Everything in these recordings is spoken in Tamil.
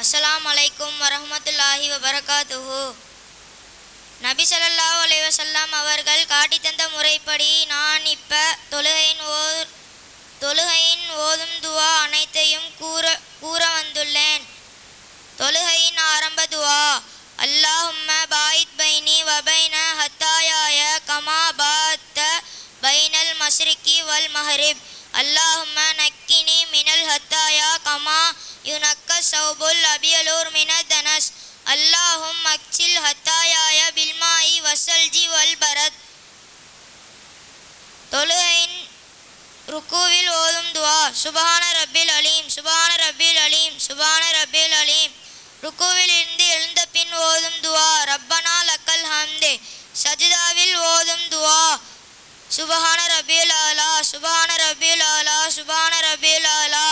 அஸ்ஸலாமு அலைக்கும் வரஹ்மத்துல்லாஹி வபரகாத்துஹு. நபி ஸல்லல்லாஹு அலைஹி வஸல்லம் அவர்கள் காட்டி தந்த முறைப்படி நான் இப்ப தொழுகையின் ஓதும் துவா அனைத்தையும் கூற வந்துள்ளேன். தொழுகையின் ஆரம்ப துவா: அல்லாஹும்ம பாயித் பைனி வபைன ஹத்தாயாய கமா பாத்த பைனல் மஸ்ரிகி வல் மஹரிப். அல்லாஹும்ம நக்கினி மினல் ஹத்தாயா கமா யுனக்க சௌபுல் அபியலூர் மினத் தனஸ். அல்லாஹும் மக்சில் ஹத்தாயாய பில்மாயி வசல்ஜி வல் பரத். தொழுகையின் ருக்குவில் ஓதும் துவா: சுபஹான ரப்பில் அலீம், சுபஹான ரப்பில் அலீம், சுபஹான ரப்பில் அலீம். ருக்குவில் இருந்து எழுந்த பின் ஓதும் துவா: ரப்பனா லக்கல் ஹம்து. சஜிதாவில் ஓதும் துவா: சுபஹான ரப்பில் ஆலா, சுபஹான ரப்பில் ஆலா, சுபஹான ரப்பில் ஆலா.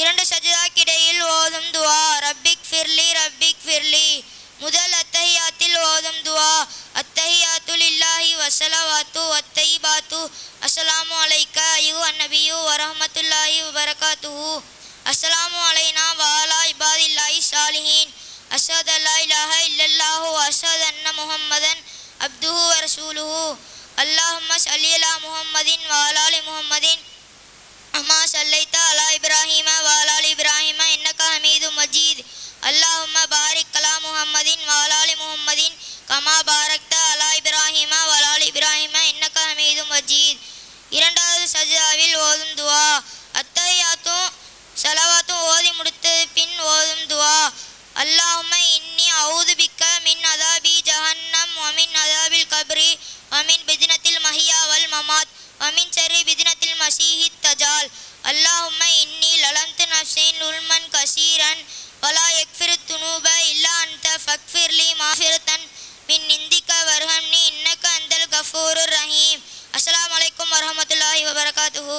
இரண்டு சஜிதாக்கிடையில் ஓதும் துவா: ரப்பிக் ஃபிர்லி, ரப்பிக் ஃபிர்லி. முதல் அத்தஹியாத்தில் ஓதும் துவா: அத்தஹியாத்து லில்லாஹி வஸ்ஸலவாத்து வத்தையிபாத்து அஸ்ஸலாமு அலைக்க அய்யுஹன் நபியு வரஹ்மத்துல்லாஹி வபரகாத்துஹு. அஸ்ஸலாமு அலைனா வஅலா இபாதில்லாஹி ஸாலிஹீன். அஷ்ஹது அல்லா இலாஹ இல்லல்லாஹு வ அஷ்ஹது அன்ன முஹம்மதன் அப்துஹு வ ரசூலுஹு. அல்லாஹும்ம ஸல்லி அலா முஹம்மதின் வ அலா ஆலி முஹம்மதின் அம்மா ஸல்லைத அலா இப்ராஹீம வ அலா ஆலி இப்ராஹீம இன்னக ஹமீதும் மஜீத். அல்லாஹும்ம பாரிக் அலா முஹம்மதின் வ அலா ஆலி முஹம்மதின் கமா பாரக்த அலா இப்ராஹீம வ அலா ஆலி இப்ராஹீம இன்னக ஹமீதும் மஜீத். இரண்டாவது சஜிதாவில் ஓதும் துவா: அத்தஹியாத்தும் ஸலவாத்தும் ஓதி முடித்த பின் ஓதும் துவா: அல்லாஹும்ம இன்னி அஊது பிக்க மின் அதாபி ஜஹன்னம் வ மின் அதாபில் கப்ரி வ மின் பித்னத்தில் மஹியா வல் மமாத் வ மின் ஷர்ரி பித்னத்தில் மஸீஹித் தஜால். அல்லாஹும்ம இன்னி லலம்து நஃப்ஸின் லுல்மன் கஸீரன் வலா யக்ஃபிருத் துனூப இல்லா அன்த ஃபக்ஃபிர்லி மஃபிரத்தன் மின் இந்திக வர்ஹம்னி இன்னக அந்தல் கஃபூருர் ரஹீம். அஸ்ஸலாமு அலைக்கும் வரஹ்மத்துல்லாஹி வபரகாத்துஹு.